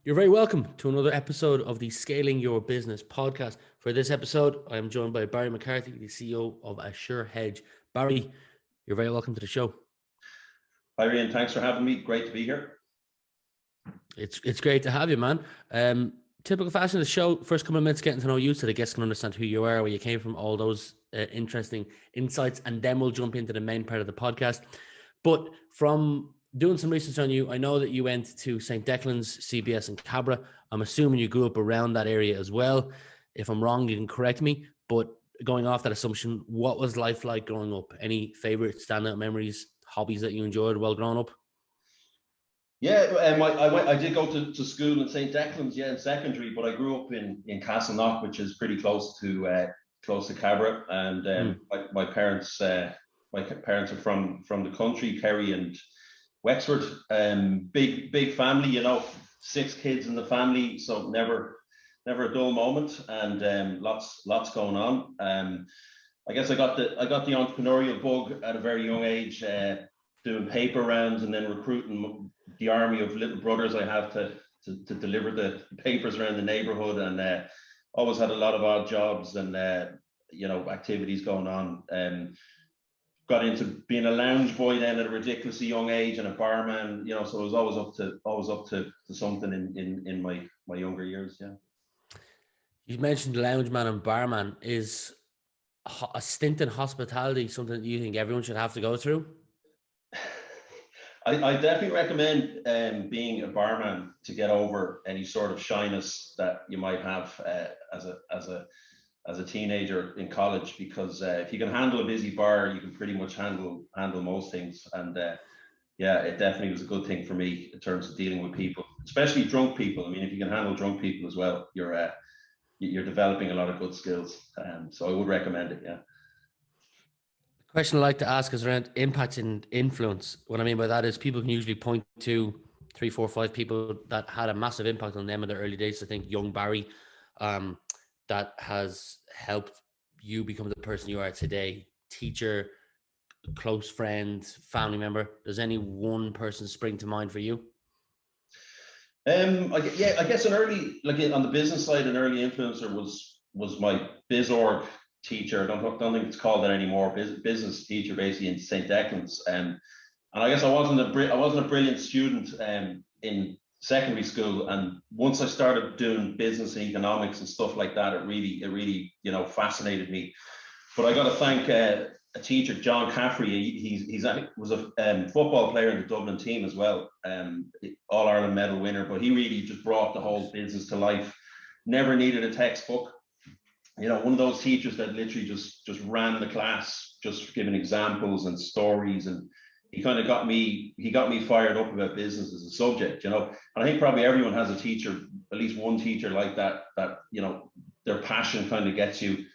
You're very welcome to another episode of the Scaling Your Business podcast. For this episode, I am joined by Barry McCarthy, the CEO of Assure Hedge. Barry, you're very welcome to the show. Hi, Rian. Thanks for having me. Great to be here. It's great to have you, man. Typical fashion of the show, first couple of minutes getting to know you so the guests can understand who you are, where you came from, all those interesting insights, and then we'll jump into the main part of the podcast. But from doing some research on you, I know that you went to St. Declan's, CBS, and Cabra. I'm assuming you grew up around that area as well. If I'm wrong, you can correct me. But going off that assumption, what was life like growing up? Any favorite standout memories, hobbies that you enjoyed while growing up? Yeah, I did go to school in St. Declan's, in secondary, but I grew up in Castleknock, which is pretty close to Cabra, and my parents are from the country, Kerry and Wexford. Big family, 6 kids in the family, so never a dull moment, and lots going on. I guess I got the entrepreneurial bug at a very young age, doing paper rounds and then recruiting the army of little brothers I have to deliver the papers around the neighborhood, and always had a lot of odd jobs and activities going on. Got into being a lounge boy then at a ridiculously young age, and a barman, so I was always up to something in my younger years. Yeah. You mentioned lounge man and barman. Is a stint in hospitality something that you think everyone should have to go through? I definitely recommend being a barman to get over any sort of shyness that you might have as a teenager in college, because if you can handle a busy bar, you can pretty much handle most things. And it definitely was a good thing for me in terms of dealing with people, especially drunk people. I mean, if you can handle drunk people as well, you're developing a lot of good skills. So I would recommend it. Yeah. The question I like to ask is around impact and influence. What I mean by that is people can usually point to 3, 4, 5 people that had a massive impact on them in their early days. I think young Barry, that has helped you become the person you are today. Teacher, close friend, family member. Does any one person spring to mind for you? I guess an early, on the business side, an early influencer was my BizOrg teacher. I don't think it's called that anymore. Business teacher, basically, in St. Declan's. And I guess I wasn't a brilliant student in secondary school, and once I started doing business and economics and stuff like that, it really fascinated me. But I got to thank a teacher, John Caffrey. He was a football player in the Dublin team as well, All-Ireland medal winner, but he really just brought the whole business to life. Never needed a textbook. One of those teachers that literally just ran the class, just giving examples and stories, and he kind of got me fired up about business as a subject, and I think probably everyone has a teacher, at least one teacher like that their passion kind of gets you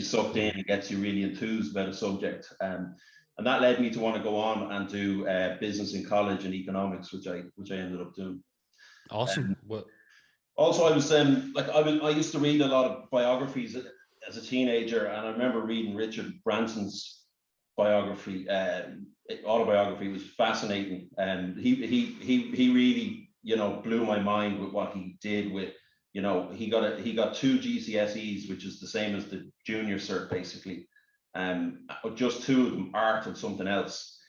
sucked in and gets you really enthused about a subject. And that led me to want to go on and do business in college and economics, which I ended up doing. Awesome. Also, I used to read a lot of biographies as a teenager, and I remember reading Richard Branson's autobiography was fascinating, and he really blew my mind with what he did with he got 2 GCSEs, which is the same as the junior cert basically, just 2 of them, art and something else,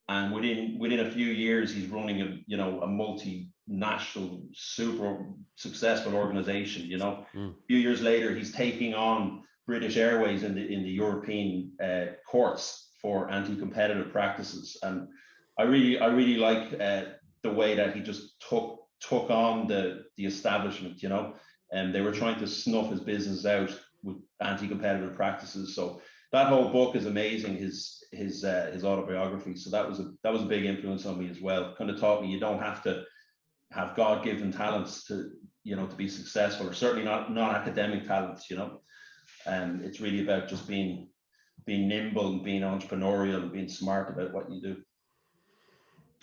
and within a few years he's running a multinational super successful organization. A few years later he's taking on British Airways in the European courts for anti-competitive practices, and I really like the way that he just took on the establishment, and they were trying to snuff his business out with anti-competitive practices. So that whole book is amazing, his autobiography. So that was a big influence on me as well. Kind of taught me you don't have to have God-given talents to be successful, or certainly not academic talents. It's really about just being nimble and being entrepreneurial and being smart about what you do.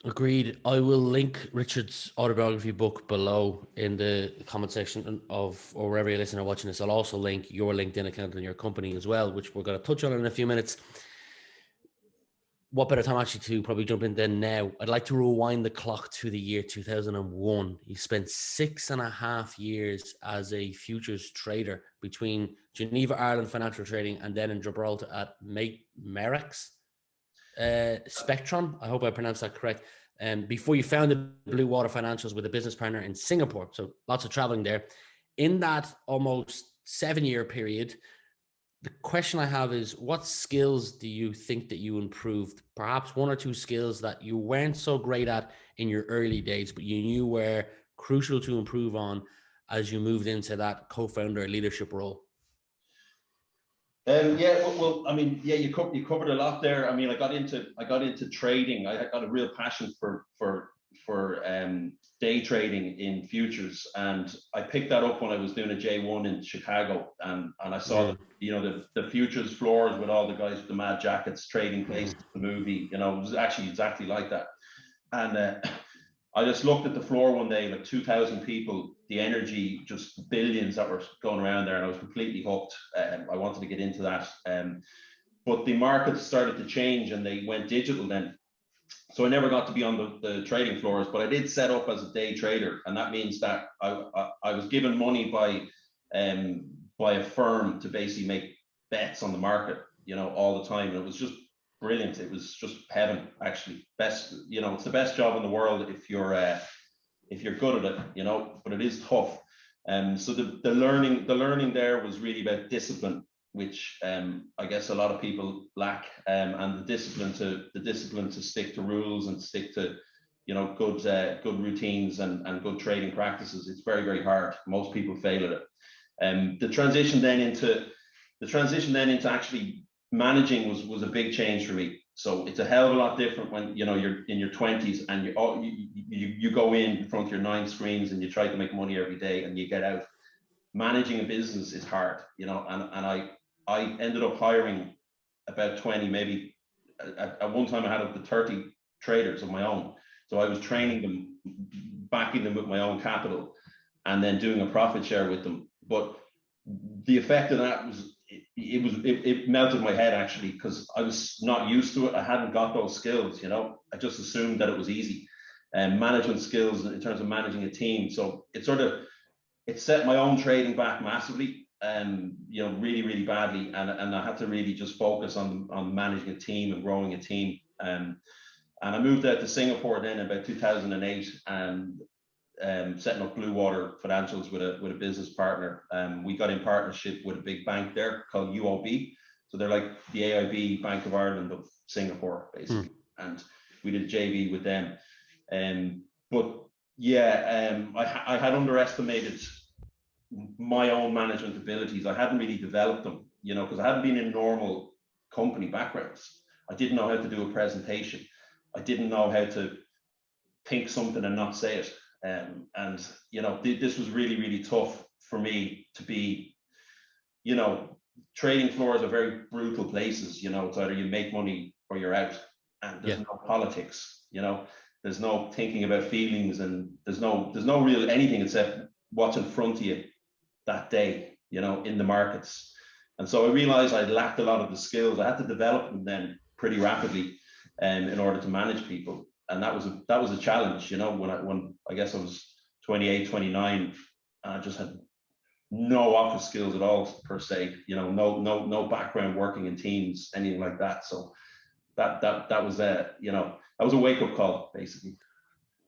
Agreed. I will link Richard's autobiography book below in the comment section or wherever you're listening or watching this. I'll also link your LinkedIn account and your company as well, which we're going to touch on in a few minutes. what better time actually to probably jump in then now? I'd like to rewind the clock to the year 2001. You spent 6.5 years as a futures trader between Geneva, Ireland financial trading, and then in Gibraltar at Merex Spectron. I hope I pronounced that correct. Before you founded Blue Water Financials with a business partner in Singapore. So lots of traveling there. In that almost 7-year period, the question I have is, what skills do you think that you improved? Perhaps one or two skills that you weren't so great at in your early days, but you knew were crucial to improve on as you moved into that co-founder leadership role. Yeah, well, I mean, yeah, you covered a lot there. I mean, I got into trading. I got a real passion for day trading in futures, and I picked that up when I was doing a J1 in Chicago, and I saw the futures floors with all the guys with the mad jackets trading places, the movie. It was actually exactly like that, and I just looked at the floor one day, like 2,000 people, the energy, just billions that were going around there, and I was completely hooked. I wanted to get into that. But the markets started to change and they went digital then. So I never got to be on the trading floors, but I did set up as a day trader. And that means that I was given money by a firm to basically make bets on the market, all the time. And it was just brilliant. It was just heaven, actually. Best, it's the best job in the world if you're good at it, but it is tough. So the learning there was really about discipline, which I guess a lot of people lack, and the discipline to stick to rules and stick to good routines and good trading practices. It's very, very hard. Most people fail at it. The transition then into actually managing was a big change for me. So it's a hell of a lot different when you're in your 20s and you go in front of your 9 screens and you try to make money every day and you get out. Managing a business is hard, and I ended up hiring about 20, maybe at one time I had up to 30 traders of my own. So I was training them, backing them with my own capital, and then doing a profit share with them. But the effect of that was it melted my head, actually, because I was not used to it. I hadn't got those skills. I just assumed that it was easy, and management skills in terms of managing a team. So it set my own trading back massively, really, really badly, and I had to really just focus on managing a team and growing a team. And I moved out to Singapore then in about 2008, and setting up Blue Water Financials with a business partner. We got in partnership with a big bank there called UOB. So they're like the AIB Bank of Ireland of Singapore, basically. And we did a JV with them. But yeah, I had underestimated my own management abilities. I hadn't really developed them, because I hadn't been in normal company backgrounds. I didn't know how to do a presentation. I didn't know how to think something and not say it. And this was really, really tough for me to be. Trading floors are very brutal places. It's either you make money or you're out, and there's no politics. There's no thinking about feelings, and there's no real anything except what's in front of you that day, in the markets. And so I realized I lacked a lot of the skills. I had to develop them then pretty rapidly, in order to manage people. And that was a challenge, when I guess I was 28, 29, and I just had no office skills at all, per se, no background working in teams, anything like that. So that was that was a wake-up call, basically.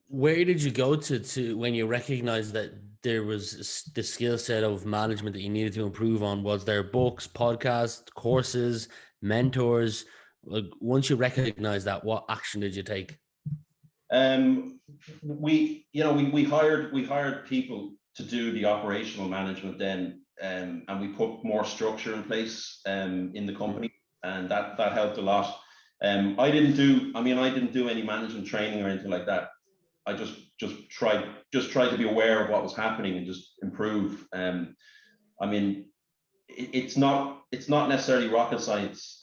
Where did you go to when you recognized that there was the skill set of management that you needed to improve on? Was there books, podcasts, courses, mentors? Like, once you recognized that, what action did you take? We hired people to do the operational management then, and we put more structure in place in the company, and that helped a lot. I didn't do any management training or anything like that. I just tried to be aware of what was happening and just improve. It's not necessarily rocket science,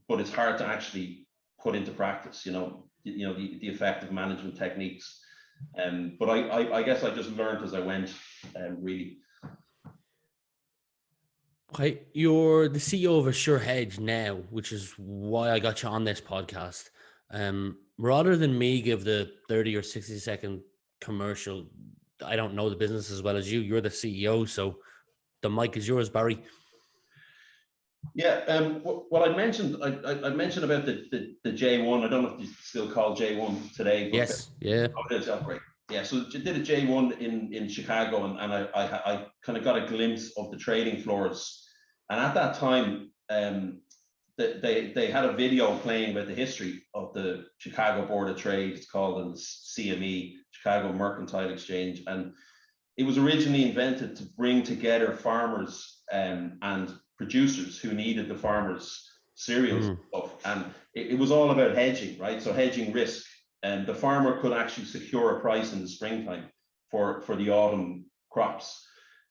but it's hard to actually put into practice. The effective management techniques. But I guess I just learned as I went, really. Okay, you're the CEO of Assure Hedge now, which is why I got you on this podcast. Rather than me give the 30 or 60-second commercial, I don't know the business as well as you. You're the CEO, so the mic is yours, Barry. Yeah, well, I mentioned about the J1. I don't know if it's still called J1 today, but Yes, yeah. oh, it is. Oh, great. Yeah, so did a J1 in Chicago, and I kind of got a glimpse of the trading floors. And at that time, they had a video playing about the history of the Chicago Board of Trade. It's called the CME, Chicago Mercantile Exchange, and it was originally invented to bring together farmers and producers who needed the farmers' cereals and stuff. And it was all about hedging, right? So hedging risk. And the farmer could actually secure a price in the springtime for the autumn crops.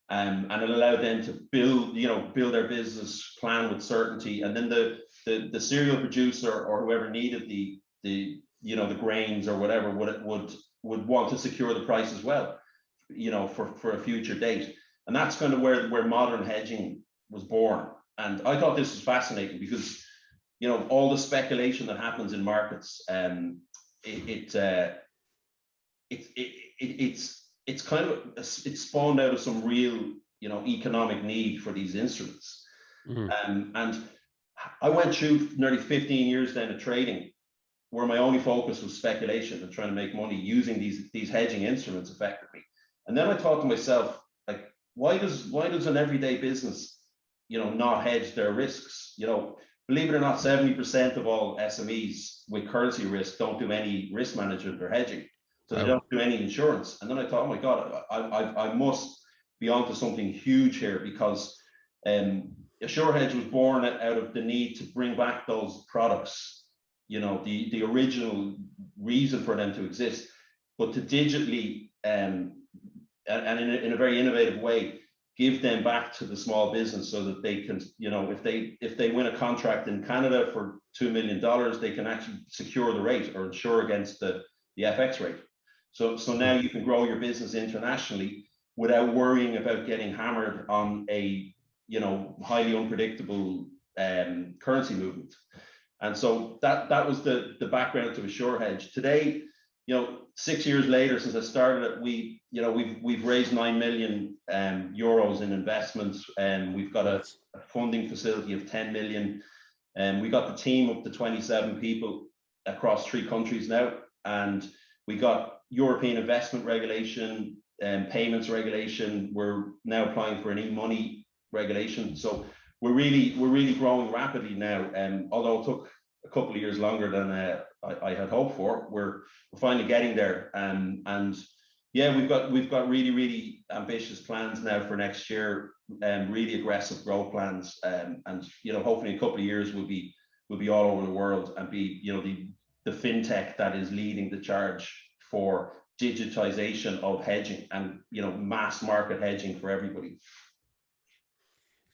And it allowed them to build their business plan with certainty. And then the cereal producer or whoever needed the grains or whatever would want to secure the price as well, for a future date. And that's kind of where modern hedging was born. And I thought this was fascinating because, all the speculation that happens in markets, it's spawned out of some real, economic need for these instruments. And I went through nearly 15 years then of trading, where my only focus was speculation and trying to make money using these hedging instruments effectively. And then I thought to myself, like, why does an everyday business, not hedge their risks? Believe it or not, 70% of all SMEs with currency risk don't do any risk management or hedging. So they don't do any insurance. And then I thought, oh my God, I must be onto something huge here, because AssureHedge was born out of the need to bring back those products, the original reason for them to exist, but to digitally and in a very innovative way, give them back to the small business so that they can, if they win a contract in Canada for $2 million, they can actually secure the rate or insure against the FX rate. So now you can grow your business internationally without worrying about getting hammered on a, highly unpredictable currency movement. And so that was the background to AssureHedge. Today, 6 years later since I started it, we've raised 9 million euros in investments, and we've got a funding facility of 10 million, and we got the team up to 27 people across 3 countries now, and we got European investment regulation and payments regulation. We're now applying for an e-money regulation, so we're really growing rapidly now. And although it took a couple of years longer than I had hoped for, we're finally getting there. And yeah, we've got really ambitious plans now for next year, and really aggressive growth plans. And hopefully in a couple of years we'll be all over the world and be the fintech that is leading the charge for digitization of hedging and mass market hedging for everybody.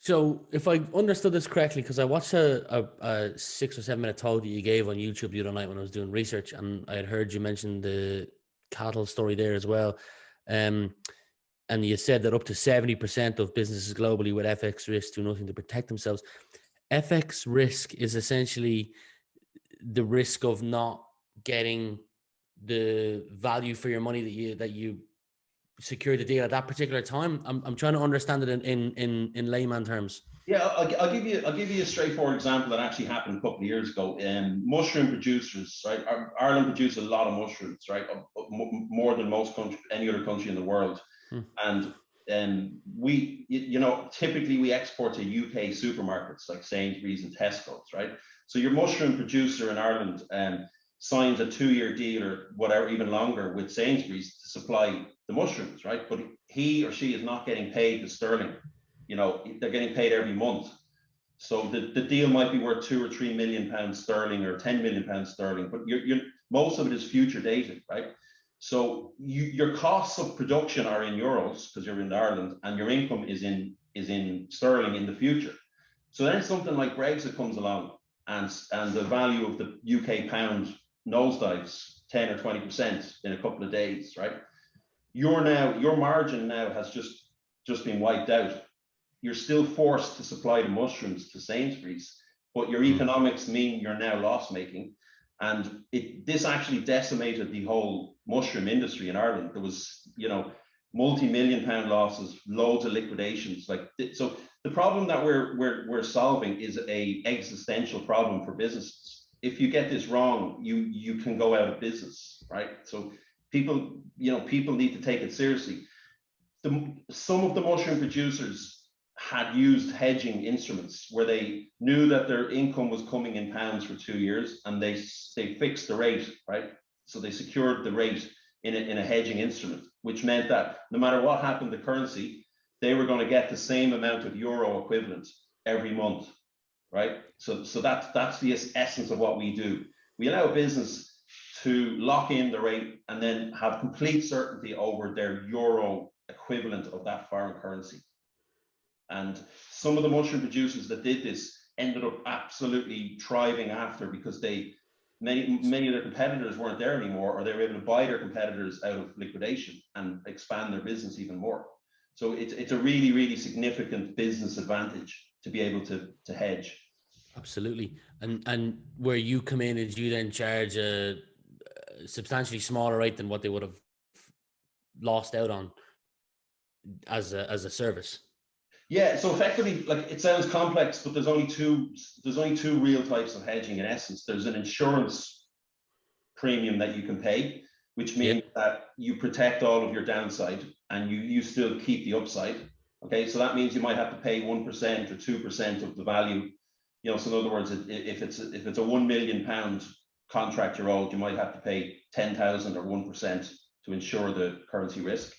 So if I understood this correctly, because I watched a 6 or 7 minute talk that you gave on YouTube the other night when I was doing research, and I had heard you mention the cattle story there as well. And you said that up to 70% of businesses globally with FX risk do nothing to protect themselves. FX risk is essentially the risk of not getting the value for your money that you secure the deal at that particular time. I'm trying to understand it in layman terms. Yeah, I'll give you a straightforward example that actually happened a couple of years ago. Mushroom producers, right? Ireland produce a lot of mushrooms, right? More than any other country in the world. And we, typically we export to UK supermarkets like Sainsbury's and Tesco's, right? So your mushroom producer in Ireland signs a 2-year deal or whatever, even longer, with Sainsbury's to supply the mushrooms, right? But he or she is not getting paid the sterling. They're getting paid every month. So the deal might be worth 2 or 3 million pounds sterling or 10 million pounds sterling, but most of it is future dated, right? So your costs of production are in euros because you're in Ireland, and your income is in sterling in the future. So then something like Brexit comes along, and the value of the UK pound nosedives 10 or 20% in a couple of days, right? Your margin now has just been wiped out. you're still forced to supply the mushrooms to Sainsbury's, but your economics mean you're now loss making. And this actually decimated the whole mushroom industry in Ireland. There was, multi-million pound losses, loads of liquidations. So the problem that we're solving is a existential problem for businesses. If you get this wrong, you can go out of business, right? So people need to take it seriously. Some of the mushroom producers had used hedging instruments where they knew that their income was coming in pounds for 2 years, and they fixed the rate, right? So they secured the rate in a hedging instrument, which meant that no matter what happened to currency, they were going to get the same amount of euro equivalent every month, right? So that's the essence of what we do. We allow a business to lock in the rate and then have complete certainty over their euro equivalent of that foreign currency. And some of the mushroom producers that did this ended up absolutely thriving after, because many of their competitors weren't there anymore, or they were able to buy their competitors out of liquidation and expand their business even more. So it's a really, really significant business advantage to be able to hedge. Absolutely. And where you come in is you then charge a substantially smaller rate than what they would have lost out on as a service. Yeah, so effectively, it sounds complex, but there's only two real types of hedging in essence. There's an insurance premium that you can pay, which means that you protect all of your downside and you still keep the upside. Okay, so that means you might have to pay 1% or 2% of the value. So in other words, if it's a £1 million contract you're owed, you might have to pay 10,000 or 1% to insure the currency risk.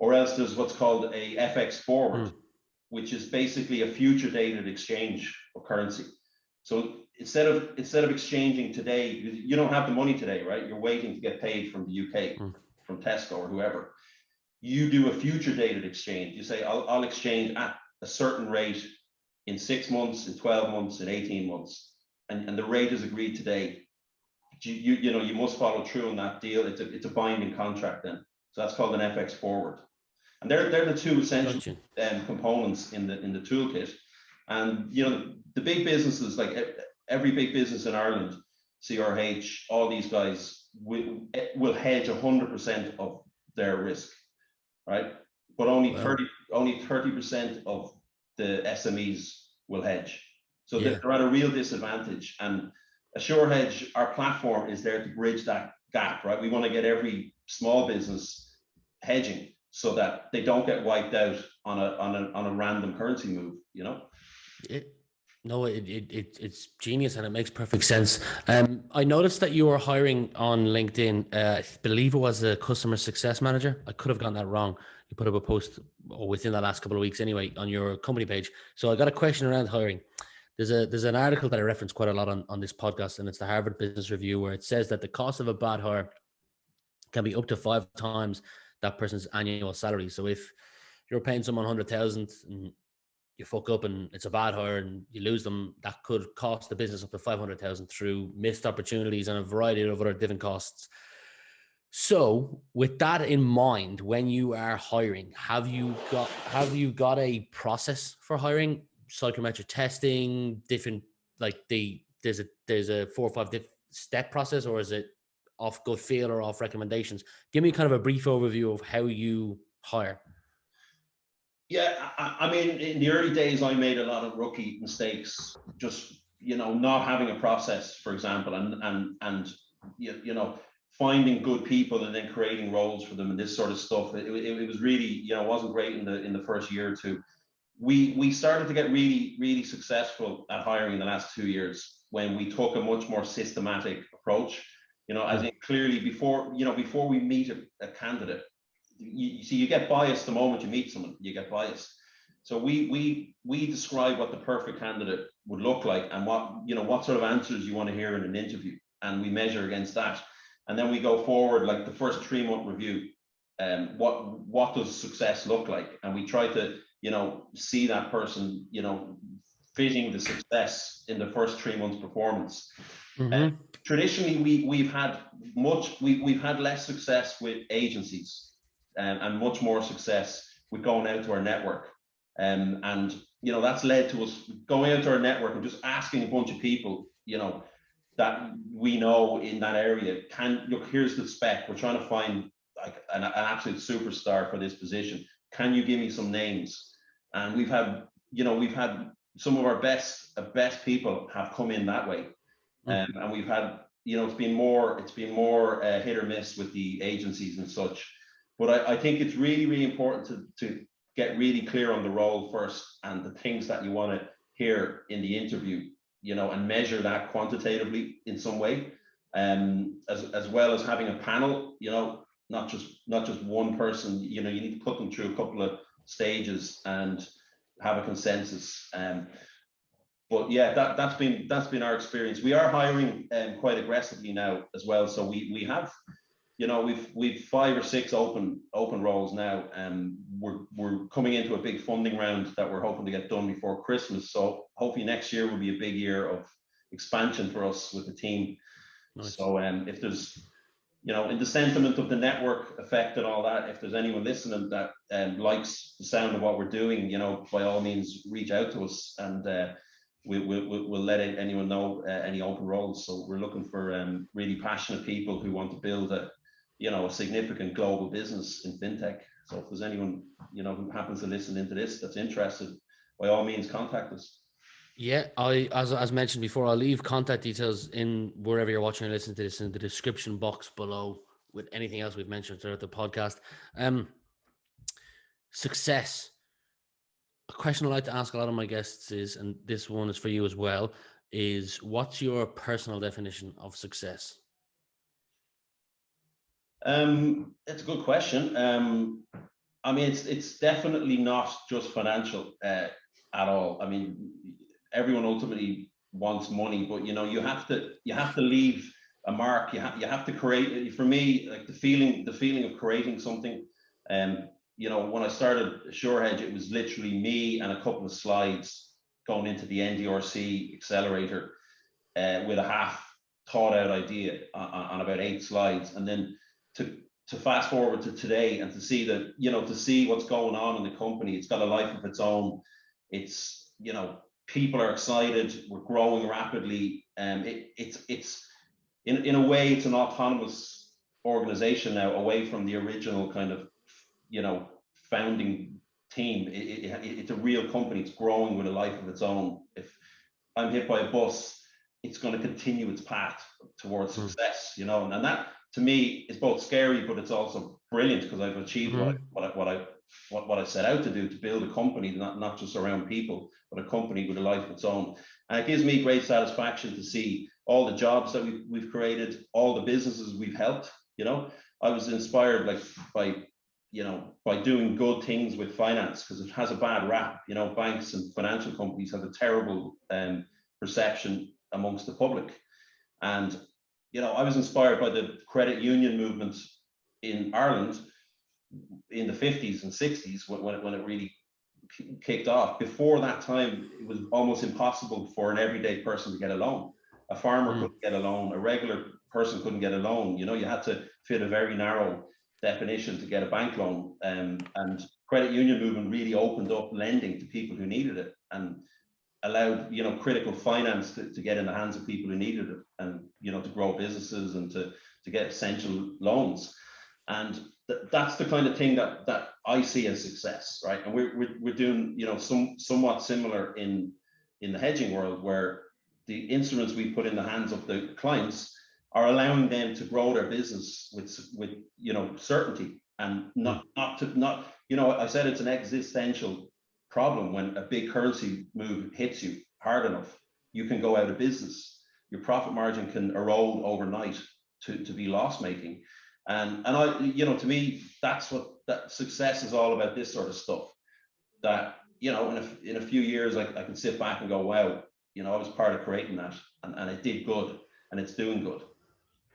Or else there's what's called a FX forward, which is basically a future dated exchange of currency. So instead of exchanging today, you don't have the money today, right? You're waiting to get paid from the UK, from Tesco or whoever. You do a future dated exchange. You say, I'll exchange at a certain rate in 6 months, in 12 months, in 18 months. And the rate is agreed today. You must follow through on that deal. It's a binding contract then. So that's called an FX forward. And they're the two essential components in the toolkit. And the big businesses, like every big business in Ireland, CRH, all these guys will hedge 100% of their risk, right? But only 30% of the SMEs will hedge. So they're at a real disadvantage. And AssureHedge, our platform, is there to bridge that gap, right? We want to get every small business hedging so that they don't get wiped out on a random currency move, It's genius, and it makes perfect sense. I noticed that you were hiring on LinkedIn. I believe it was a customer success manager. I could have gotten that wrong. You put up a post within the last couple of weeks anyway on your company page. So I got a question around hiring. There's an article that I reference quite a lot on this podcast, and it's the Harvard Business Review, where it says that the cost of a bad hire can be up to 5 times that person's annual salary. So if you're paying someone 100,000 and you fuck up and it's a bad hire and you lose them, that could cost the business up to 500,000 through missed opportunities and a variety of other different costs. So with that in mind, when you are hiring, have you got a process for hiring? Psychometric testing, different, there's a 4 or 5 step process, or is it off gut feel or off recommendations? Give me kind of a brief overview of how you hire. Yeah, I mean, in the early days, I made a lot of rookie mistakes, just, not having a process, for example, and finding good people and then creating roles for them and this sort of stuff. It was really, wasn't great in the first year or two. We started to get really, really successful at hiring in the last 2 years when we took a much more systematic approach. As in clearly before we meet a candidate, you get biased the moment you meet someone. You get biased. So we describe what the perfect candidate would look like and what sort of answers you want to hear in an interview, and we measure against that. And then we go forward, like the first 3-month review. What does success look like? And we try to see that person fitting the success in the first 3 months performance. Traditionally, we've had less success with agencies and much more success with going out to our network. And that's led to us going out to our network and just asking a bunch of people, that we know in that area, here's the spec. We're trying to find like an absolute superstar for this position. Can you give me some names? And we've had some of our best people have come in that way. And we've had, it's been more hit or miss with the agencies and such. But I think it's really, really important to get really clear on the role first and the things that you want to hear in the interview, and measure that quantitatively in some way, as well as having a panel, not just one person. You need to put them through a couple of stages and have a consensus. But yeah, that's been our experience. We are hiring quite aggressively now as well. So we have, we've 5 or 6 open roles now, and we're coming into a big funding round that we're hoping to get done before Christmas. So hopefully next year will be a big year of expansion for us with the team. Nice. So if there's, in the sentiment of the network effect and all that, if there's anyone listening that likes the sound of what we're doing, by all means reach out to us, and we'll let anyone know any open roles. So we're looking for really passionate people who want to build a significant global business in fintech. So if there's anyone, who happens to listen into this that's interested, by all means contact us. Yeah, as mentioned before, I'll leave contact details in wherever you're watching or listening to this in the description box below with anything else we've mentioned throughout the podcast. Success. A question I like to ask a lot of my guests is, and this one is for you as well, is what's your personal definition of success? It's a good question. I mean, it's definitely not just financial at all. I mean, everyone ultimately wants money, but you have to leave a mark. You have to create. For me, like the feeling of creating something. When I started AssureHedge, it was literally me and a couple of slides going into the NDRC accelerator with a half thought out idea on about 8 slides, and then to fast forward to today and to see that, to see what's going on in the company. It's got a life of its own. It's, people are excited. We're growing rapidly. It's in a way, it's an autonomous organization now, away from the original kind of, founding team. It's a real company. It's growing with a life of its own. If I'm hit by a bus, it's going to continue its path towards success, and that to me is both scary, but it's also brilliant because I've achieved what I set out to do, to build a company, not just around people, but a company with a life of its own. And it gives me great satisfaction to see all the jobs that we've created, all the businesses we've helped. I was inspired by doing good things with finance, because it has a bad rap. Banks and financial companies have a terrible perception amongst the public. And I was inspired by the credit union movement in Ireland in the 50s and 60s when it really kicked off. Before that time, it was almost impossible for an everyday person to get a loan. A farmer couldn't get a loan. A regular person couldn't get a loan. You had to fit a very narrow definition to get a bank loan. And credit union movement really opened up lending to people who needed it, and allowed critical finance to get in the hands of people who needed it, and to grow businesses and to get essential loans. And that's the kind of thing that I see as success, right? And we're doing somewhat similar in the hedging world, where the instruments we put in the hands of the clients are allowing them to grow their business with certainty, and not I said it's an existential problem. When a big currency move hits you hard enough, you can go out of business. Your profit margin can erode overnight to be loss making. And I, to me, that's what that success is all about. This sort of stuff that, in a few years, I can sit back and go, wow, I was part of creating that, and it did good, and it's doing good.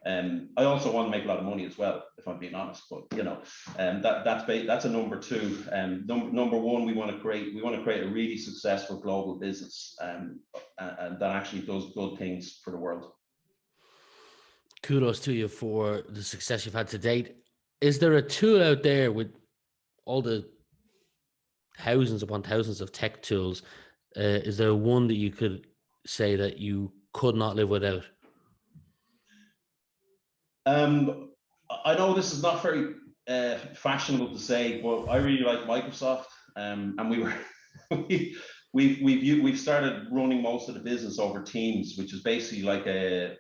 I also want to make a lot of money as well, if I'm being honest. But that's a number two. Number one, we want to create a really successful global business, and that actually does good things for the world. Kudos to you for the success you've had to date. Is there a tool out there with all the thousands upon thousands of tech tools. Is there one that you could say that you could not live without? I know this is not very fashionable to say, but I really like Microsoft, and we were we've started running most of the business over Teams, which is basically like a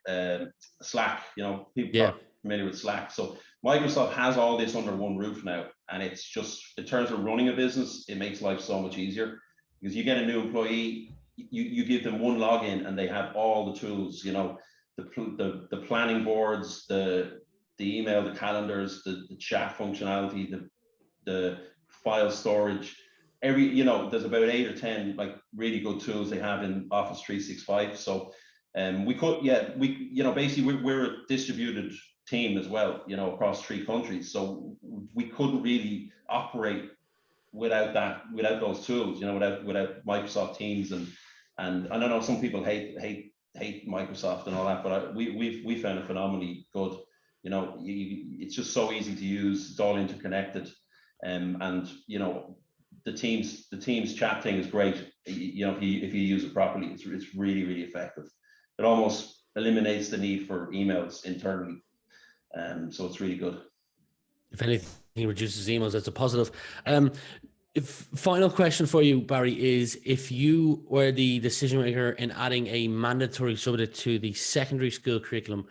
Slack. You know, people are familiar with Slack. So Microsoft has all this under one roof now, and it's just, in terms of running a business, it makes life so much easier, because you get a new employee, you give them one login, and they have all the tools. You know, the planning boards, the email, the calendars, the chat functionality, the file storage. There's about 8 or 10 like really good tools they have in Office 365. So basically we're a distributed team as well, across 3 countries. So we couldn't really operate without those tools, without Microsoft Teams. And I don't know, some people hate Microsoft and all that, but we found it phenomenally good. It's just so easy to use. It's all interconnected, and the Teams chat thing is great. If you use it properly, it's really, really effective. It almost eliminates the need for emails internally, so it's really good. If anything, it reduces emails. That's a positive. Final question for you, Barry, is if you were the decision maker in adding a mandatory subject to the secondary school curriculum,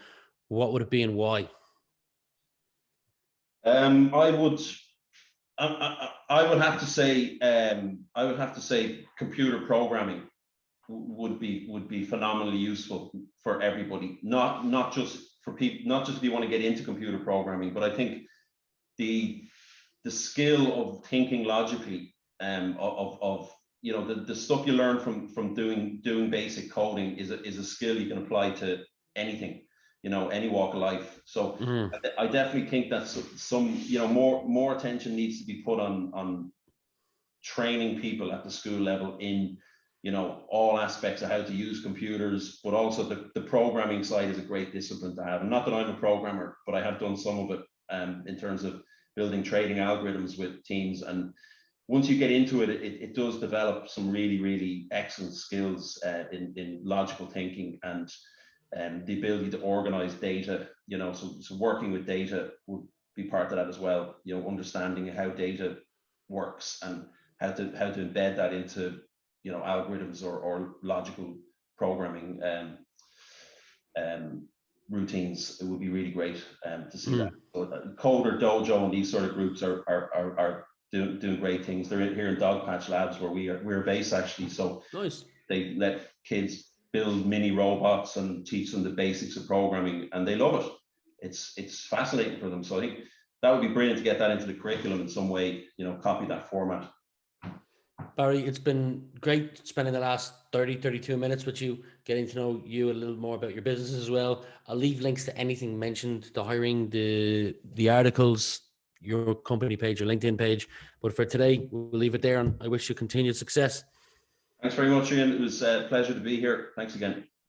what would it be and why? I would have to say computer programming would be phenomenally useful for everybody. Not just for people, not just if you want to get into computer programming, but I think the skill of thinking logically, the stuff you learn from doing basic coding is a skill you can apply to anything, any walk of life. So I definitely think that some more attention needs to be put on training people at the school level in all aspects of how to use computers, but also the programming side is a great discipline to have. And not that I'm a programmer, but I have done some of it in terms of building trading algorithms with teams. And once you get into it, it does develop some really, really excellent skills in logical thinking and the ability to organize data. So working with data would be part of that as well. Understanding how data works and how to embed that into algorithms or logical programming routines. It would be really great to see that. So Coder Dojo and these sort of groups are doing great things. They're here in Dogpatch Labs, where we're based actually. So nice. They let kids build mini robots and teach them the basics of programming, and they love it. It's fascinating for them. So I think that would be brilliant to get that into the curriculum in some way. Copy that format. Barry, it's been great spending the last 32 minutes with you, getting to know you a little more about your business as well. I'll leave links to anything mentioned, the hiring, the articles, your company page, your LinkedIn page. But for today, we'll leave it there, and I wish you continued success. Thanks very much, Rian. It was a pleasure to be here. Thanks again.